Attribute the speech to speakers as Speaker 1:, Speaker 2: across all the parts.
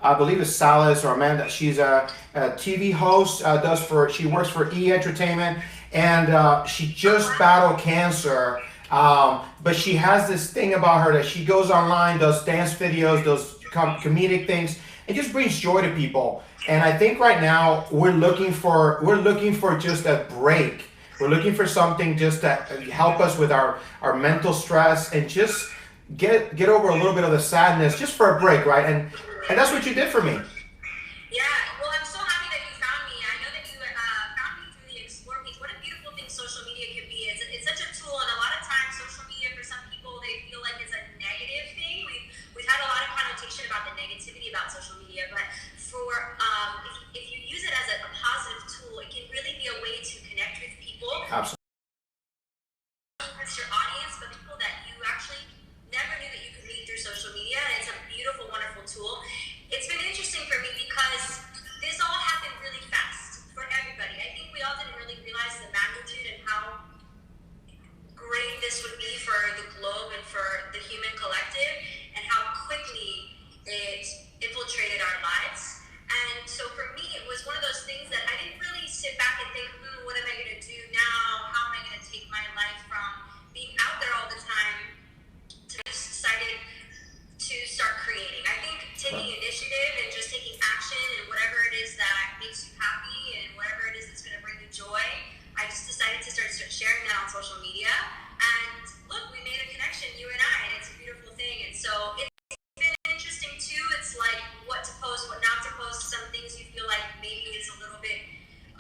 Speaker 1: I believe it's Salas or Amanda. She's a TV host. She works for E Entertainment, and she just battled cancer. But she has this thing about her that she goes online, does dance videos, does comedic things, and just brings joy to people. And I think right now we're looking for just a break. We're looking for something just to help us with our mental stress and just get over a little bit of the sadness just for a break, right? And that's what you did for me.
Speaker 2: Yeah, well, I'm so happy that you found me. I know that you found me through the Explore page. What a beautiful thing social media can be. It's such a tool, and a lot of times social media, for some people, they feel like it's a negative thing. We've had a lot of connotation about the negativity about social media, but for if you use it as a positive tool, it can really be a way to connect with people.
Speaker 1: Absolutely.
Speaker 2: It's your audience, but people that you actually never knew that you could meet through social media. And it's a beautiful, wonderful tool. It's been interesting for me because this all happened really fast for everybody. I think we all didn't really realize the magnitude and how great this would be for the globe and for the human collective, and how quickly it infiltrated our lives. And so for me, it was one of those things that I didn't really sit back and think, what am I going to do now? How am I going to take my life from being out there all the time to just decided to start creating. I think taking initiative and just taking action and whatever it is that makes you happy and whatever it is that's going to bring you joy, I just decided to start sharing that on social media. And look, we made a connection, you and I, and it's a beautiful thing. And so it's been interesting too. It's like what to post, what not to post. Some things you feel like maybe it's a little bit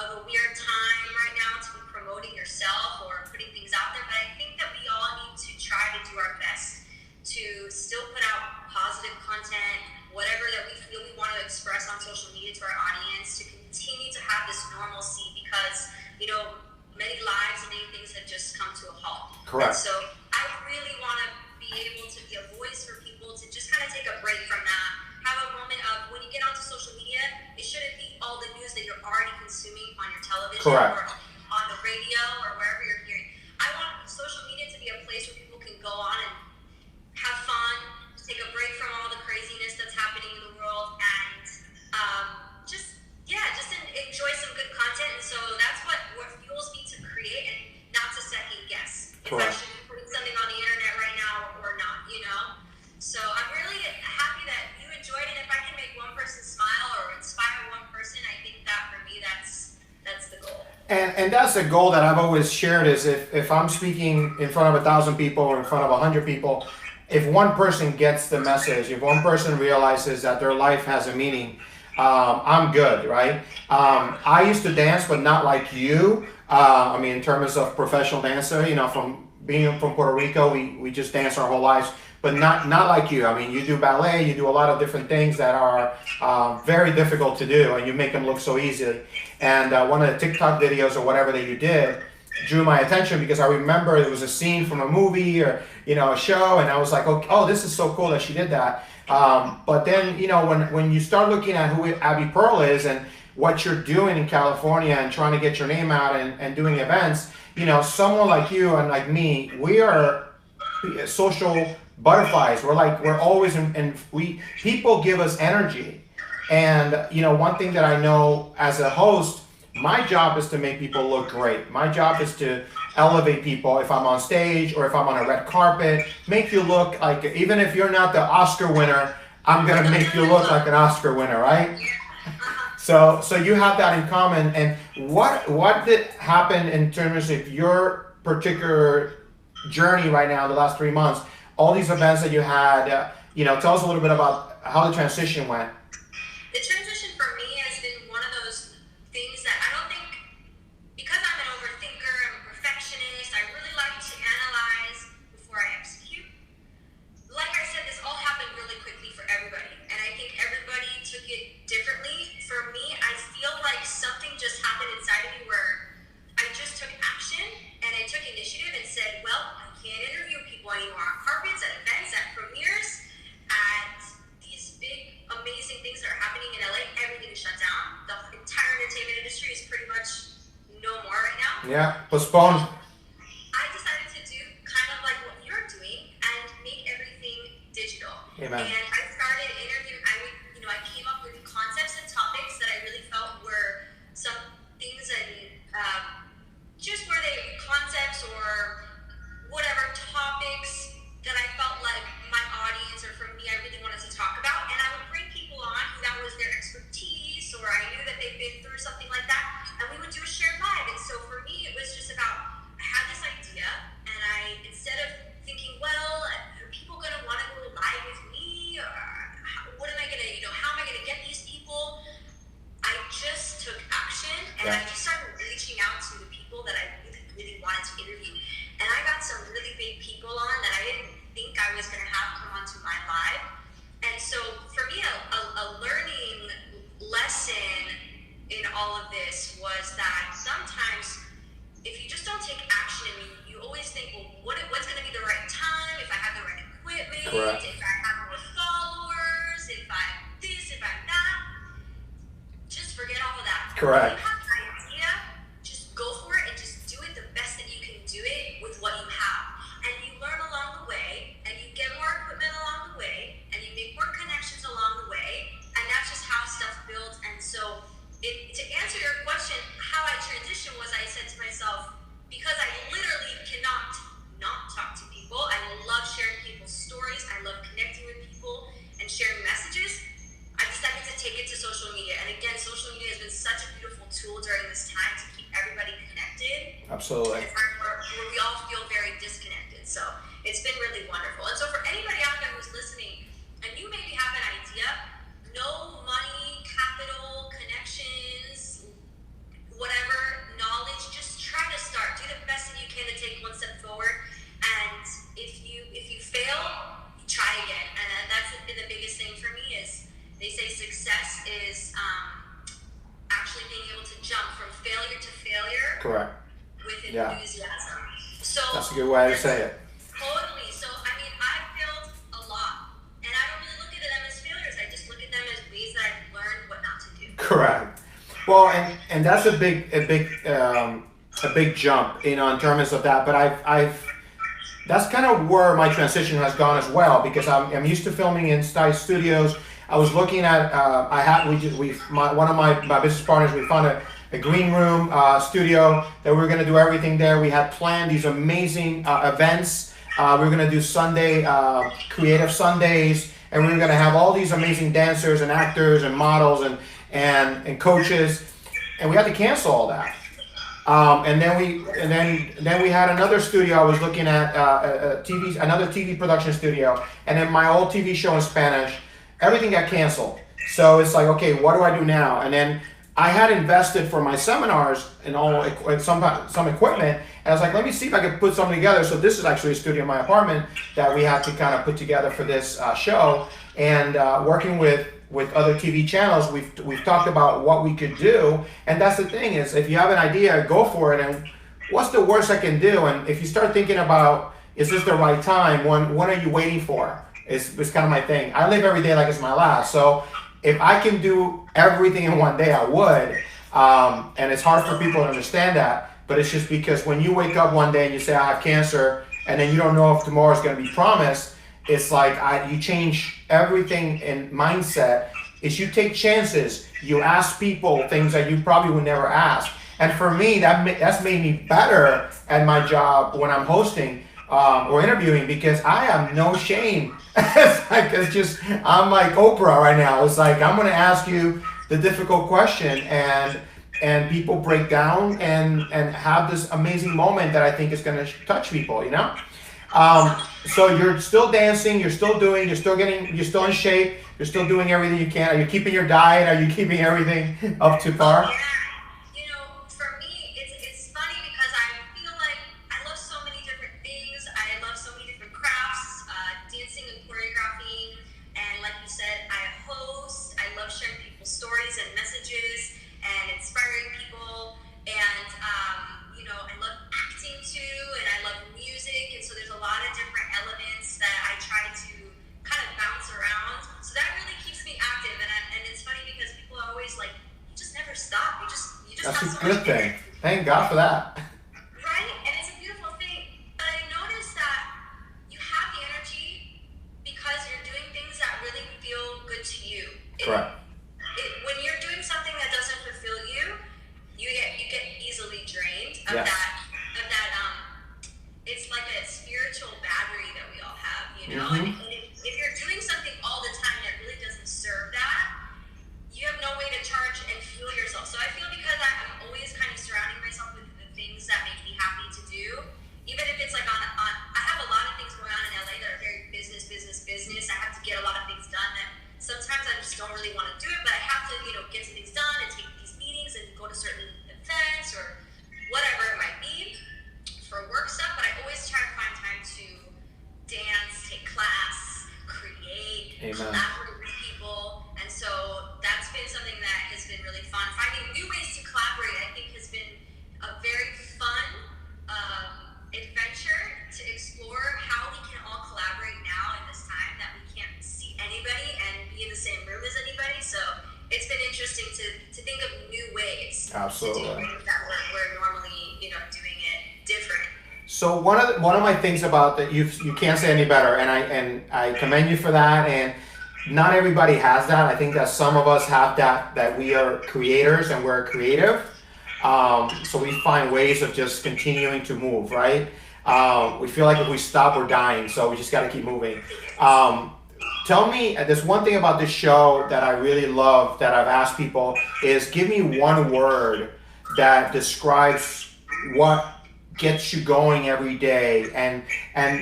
Speaker 2: of a weird time right now to be promoting yourself or putting things out there. But I think that we all need to try to do our best to still put out positive content, whatever that we feel we want to express on social media to our audience, to continue to have this normalcy, because, you know, many lives and many things have just come to a halt.
Speaker 1: Correct.
Speaker 2: And so I really want to be able to be a voice for people to just kind of take a break from that, have a moment of, when you get onto social media, it shouldn't be all the news that you're already consuming on your television.
Speaker 1: Correct.
Speaker 2: Or on the radio or wherever you're hearing. I want social media to be a place where people can go on and have fun, take a break from all the craziness that's happening in the world, and just enjoy some good content. And so that's what fuels me to create, and not to second guess if I should be putting something on the internet right now or not, you know? So I'm really happy that you enjoyed it. If I can make one person smile or inspire one person, I think that for me, that's the goal.
Speaker 1: And that's the goal that I've always shared, is if I'm speaking in front of 1,000 people or in front of 100 people, if one person gets the message, if one person realizes that their life has a meaning, I'm good, right? I used to dance, but not like you. I mean, in terms of professional dancer, you know, from being from Puerto Rico, we just dance our whole lives, but not like you. I mean, you do ballet, you do a lot of different things that are very difficult to do, and you make them look so easy. And one of the TikTok videos or whatever that you did drew my attention, because I remember it was a scene from a movie or, you know, a show, and I was like, oh, this is so cool that she did that. But then, you know, when you start looking at who Abi Perl is and what you're doing in California and trying to get your name out and doing events, you know, someone like you and like me, we are social butterflies. We're always people give us energy. And, you know, one thing that I know as a host, my job is to make people look great. My job is to elevate people. If I'm on stage or if I'm on a red carpet, make you look like, even if you're not the Oscar winner, I'm going to make you look like an Oscar winner, right? So you have that in common. And what did happen in terms of your particular journey right now, the last 3 months, all these events that you had, you know, tell us a little bit about how the transition went.
Speaker 2: The transition for me has been one of those things that I don't think, because I'm an overthinker, I'm a perfectionist, I really like to analyze before I execute. Like I said, this all happened really quickly for everybody, and I think everybody took it differently. For me, I feel like something just happened inside of me where I just took action and I took initiative and said, well, I can't interview people anymore on carpets, at events, at premieres, at these big, amazing things that are happening in LA. Everything is shut down. The entire entertainment industry is pretty much no more right now.
Speaker 1: Yeah, postponed.
Speaker 2: I decided to do kind of like what you're doing and make everything digital.
Speaker 1: Amen.
Speaker 2: And I started interviewing. I came up And I just started reaching out to the people that I really, really wanted to interview. And I got some really big people on that I didn't think I was going to have come onto my live. And so for me, a learning lesson in all of this was that sometimes if you just don't take action and you always think, well, what's going to be the right time, if I have the right equipment,
Speaker 1: Correct.
Speaker 2: if I have more followers, if I'm this, if I'm that, just forget all of that.
Speaker 1: Correct.
Speaker 2: If you have an idea, just go for it and just do it the best that you can do it with what you have. And you learn along the way, and you get more equipment along the way, and you make more connections along the way, and that's just how stuff builds. And so to answer your question, how I transitioned was I said to myself, because I literally cannot not talk to people, I love sharing people's stories, I love connecting with people and sharing messages, I decided to take it to social media. And again, social media has been such a beautiful tool during this time to keep everybody connected.
Speaker 1: Absolutely.
Speaker 2: Where we all feel very disconnected. So it's been really wonderful. And so for anybody out there who's listening, and you maybe have an idea, no money, capital, connections, whatever, knowledge, just try to start. Do the best that you can to take one step forward. And if you fail, try again. And that's been the biggest thing for me is they say success is actually being able to jump from failure to failure.
Speaker 1: Correct.
Speaker 2: With enthusiasm. So
Speaker 1: that's a good way to say it.
Speaker 2: Totally. So I mean, I've failed a lot, and I don't really look at them as failures. I just look at them as ways that I've learned what not to do.
Speaker 1: Correct. Well, and that's a big jump, in terms of that. But I've that's kind of where my transition has gone as well, because I'm used to filming in studios. I was looking at one of my business partners, we found a green room studio that we were going to do everything there. We had planned these amazing events. We were going to do Sunday creative Sundays, and we were going to have all these amazing dancers and actors and models and coaches, and we had to cancel all that. And then we had another studio. I was looking at another TV production studio, and then my old TV show in Spanish. Everything got canceled. So it's like, okay, what do I do now? And then I had invested for my seminars and all some equipment, and I was like, let me see if I can put something together. So this is actually a studio in my apartment that we had to kind of put together for this show. And working with other TV channels, we've talked about what we could do. And that's the thing is, if you have an idea, go for it. And what's the worst I can do? And if you start thinking about, is this the right time? When are you waiting for? It's kind of my thing. I live every day like it's my last. So if I can do everything in one day, I would. And it's hard for people to understand that. But it's just because when you wake up one day and you say, I have cancer, and then you don't know if tomorrow's going to be promised, it's like you change everything in mindset. Is you take chances. You ask people things that you probably would never ask. And for me, that's made me better at my job when I'm hosting or interviewing, because I have no shame. I'm like Oprah right now. It's like, I'm going to ask you the difficult question, and people break down and have this amazing moment that I think is going to touch people, you know? So you're still dancing, you're still in shape, you're still doing everything you can. Are you keeping your diet? Are you keeping everything up to par?
Speaker 2: Yeah. You know, for me, it's funny because I feel like I love so many different things. I love so many different crafts, dancing and choreographing. And like you said, I host. I love sharing people's stories and messages and inspiring people. And, I love acting too, and I love music. And so there's a lot of different elements that I try to kind of bounce around. So that really keeps me active. And it's funny because people are always like, you just never stop. You just
Speaker 1: That's
Speaker 2: have
Speaker 1: a
Speaker 2: so
Speaker 1: good
Speaker 2: much
Speaker 1: thing.
Speaker 2: energy.
Speaker 1: Thank God for that.
Speaker 2: Right? And it's a beautiful thing. But I noticed that you have the energy because you're doing things that really feel good to you.
Speaker 1: Correct.
Speaker 2: When you're doing something that doesn't fulfill you, you get easily drained of
Speaker 1: Yes.
Speaker 2: that. It's like a spiritual battery that we all have, you know.
Speaker 1: Mm-hmm.
Speaker 2: And if you're doing something all the time that really doesn't serve that, you have no way to charge and fuel yourself. So I feel because I'm always kind of surrounding myself with the things that make me happy to do, even if it's like on I have a lot of things going on in LA that are very business. I have to get a lot of things done that sometimes I just don't really want to do it, but I have to, get some things done and take these meetings and go to certain whatever it might be for work stuff, but I always try to find time to dance, take class, create, collaborate with people. And so that's been something that has been really fun. Finding new ways to collaborate, I think, has been a very fun adventure to explore how we can all collaborate now in this time that we can't see anybody and be in the same room as anybody. So it's been interesting to think of new ways to do things that we're normally, doing it different.
Speaker 1: So one of my things about that, you can't say any better, and I commend you for that. And not everybody has that. I think that some of us have that we are creators and we're creative. So we find ways of just continuing to move, right? We feel like if we stop, we're dying. So we just got to keep moving. Tell me, there's one thing about this show that I really love that I've asked people is give me one word that describes what gets you going every day, and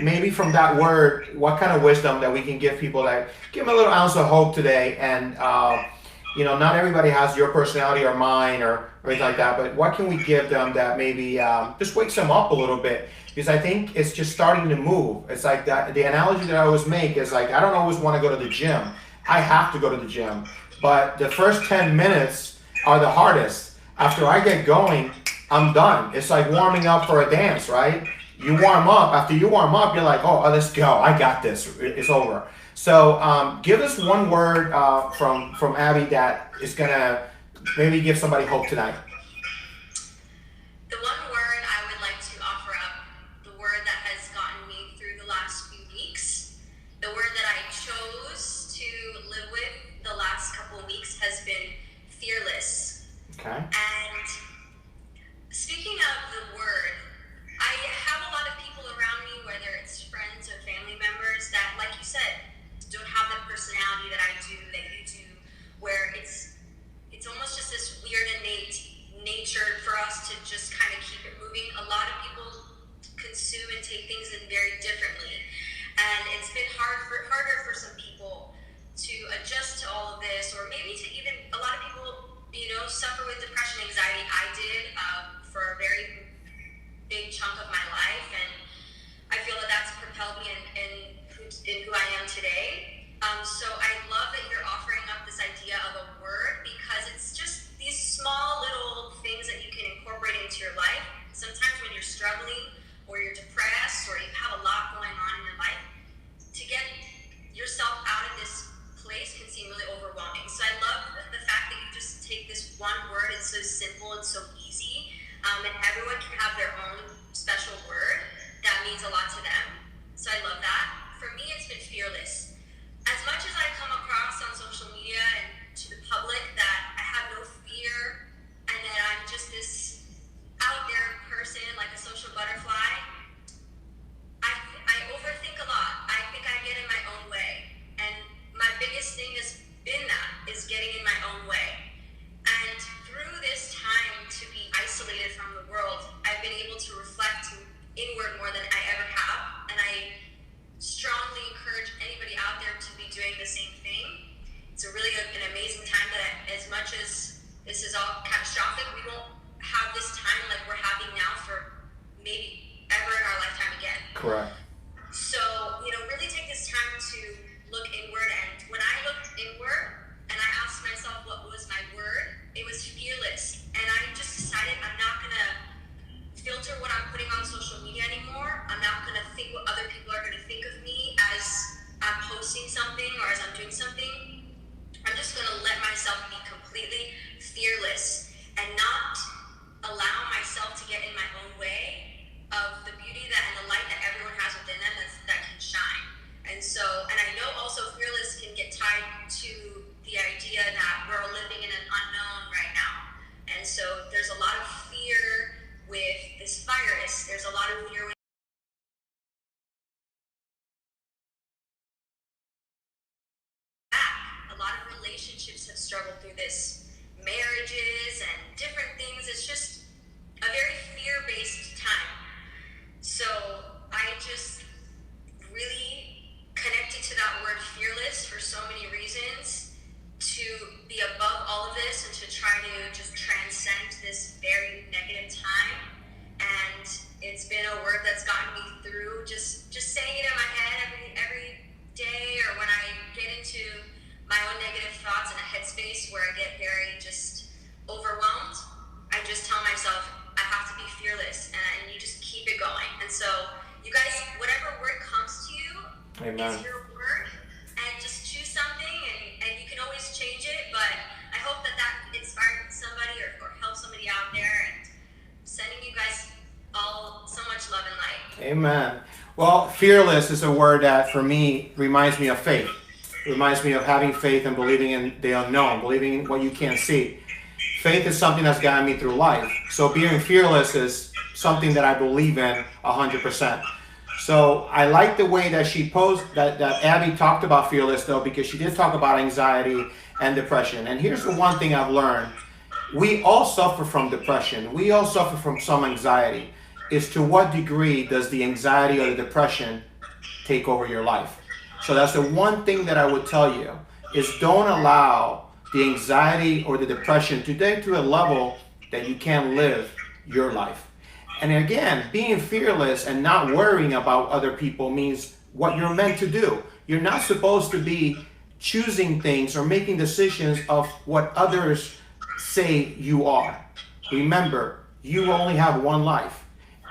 Speaker 1: maybe from that word, what kind of wisdom that we can give people that give them a little ounce of hope today. And not everybody has your personality or mine or anything like that, but what can we give them that maybe just wakes them up a little bit? Because I think it's just starting to move. It's like that. The analogy that I always make is like, I don't always want to go to the gym. I have to go to the gym, but the first 10 minutes are the hardest. After I get going, I'm done. It's like warming up for a dance, right? You warm up. After you warm up, you're like, oh, let's go. I got this. It's over. So give us one word from Abi that is going to maybe give somebody hope tonight.
Speaker 2: The one word I would like to offer up, the word that has gotten me through the last few weeks, the word that I chose to live with the last couple of weeks has been fearless.
Speaker 1: Okay.
Speaker 2: And speaking of the word, I have a lot of people around me, whether it's friends or family members, that, like you said, don't have the personality that I do, that you do, where it's almost just this weird innate nature for us to just kind of keep it moving. A lot of people consume and take things in very differently, and it's been harder for some people to adjust to all of this, or maybe to even, a lot of people suffer with depression, anxiety. I did for a very big chunk of my life, and I feel that that's propelled me in who I am today. So I love that you're offering up this idea of a word, because it's just these small little things that you can incorporate into your life. Sometimes when you're struggling or you're depressed or you have a lot going on in your life, to get yourself out of this place can seem really overwhelming. So I love the fact that you just take this one word. It's so simple and so easy, and everyone can have their own special word that means a lot to them. So I love that. For me, it's been fearless. As much as I come across on social media and to the public that I have no fear and that I'm just this out there person, like a social butterfly, I overthink a lot. I think I get in my own way. And my biggest thing has been is getting in my own way. And through this time to be isolated from the world, I've been able to reflect inward more than I ever have. And I strongly encourage anybody out there to be doing the same thing. It's a really an amazing time that, as much as this is all catastrophic, we won't have this time like we're having now for maybe ever in our lifetime again.
Speaker 1: Correct.
Speaker 2: So, really take this time to look inward. And when I looked inward and I asked myself what was my word, it was fearless. And I just decided I'm not going to filter what I'm putting on social media anymore. I'm not going to think what other people are going to think of me as I'm posting something or as I'm doing something. I'm just going to let myself be completely fearless and not allow myself to get in my own way of the beauty and the light that everyone has within them that can shine. And I know also fearless can get tied to the idea that we're living in an unknown right now. And so there's a lot of fear with this virus. There's a lot of fear with that. A lot of relationships have struggled through this. Marriages and different things. It's just a very fear-based time. So I just really connected to that word fearless for so many reasons, to be above all of this and to try to just transcend this very negative time It's been a word that's gotten me through just saying it in my head every day, or when I get into my own negative thoughts in a headspace where I get very just overwhelmed. I just tell myself I have to be fearless, and you just keep it going. And so you guys, whatever word comes to you,
Speaker 1: Amen.
Speaker 2: is your word, and just choose something, and you can always change it. But I hope that inspired somebody or helped somebody out there, and sending you guys all so much love and light.
Speaker 1: Amen. Well, fearless is a word that for me reminds me of faith. It reminds me of having faith and believing in the unknown, believing in what you can't see. Faith is something that's gotten me through life. So being fearless is something that I believe in 100%. So I like the way that she posed, that Abi talked about fearless though, because she did talk about anxiety and depression. And here's the one thing I've learned. We all suffer from depression. We all suffer from some anxiety. Is to what degree does the anxiety or the depression take over your life? So that's the one thing that I would tell you, is don't allow the anxiety or the depression to get to a level that you can't live your life. And again, being fearless and not worrying about other people means what you're meant to do. You're not supposed to be choosing things or making decisions of what others say you are. Remember, you only have one life.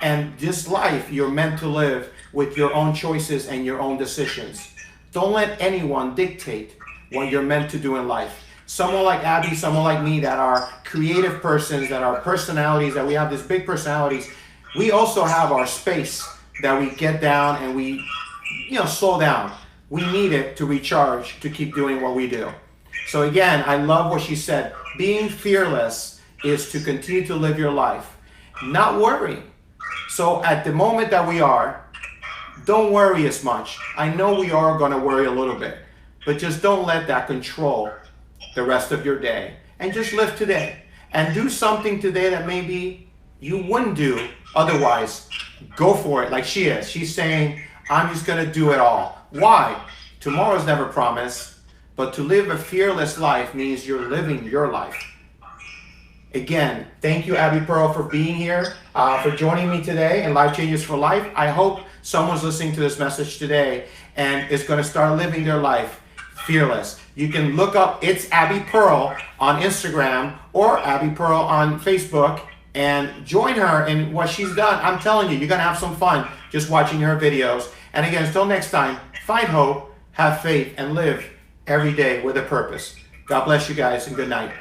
Speaker 1: And this life you're meant to live with your own choices and your own decisions. Don't let anyone dictate what you're meant to do in life. Someone like Abi, someone like me that are creative persons, that are personalities, that we have these big personalities, we also have our space that we get down and we, slow down. We need it to recharge, to keep doing what we do. So again, I love what she said. Being fearless is to continue to live your life, not worrying. So at the moment that we are, don't worry as much. I know we are going to worry a little bit, but just don't let that control the rest of your day. And just live today. And do something today that maybe you wouldn't do otherwise. Go for it like she is. She's saying, I'm just going to do it all. Why? Tomorrow's never promised, but to live a fearless life means you're living your life. Again, thank you, Abi Perl, for being here, for joining me today in Life Changes for Life. I hope someone's listening to this message today and is going to start living their life fearless. You can look up It's Abi Perl on Instagram or Abi Perl on Facebook and join her in what she's done. I'm telling you, you're going to have some fun just watching her videos. And again, until next time, find hope, have faith, and live every day with a purpose. God bless you guys, and good night.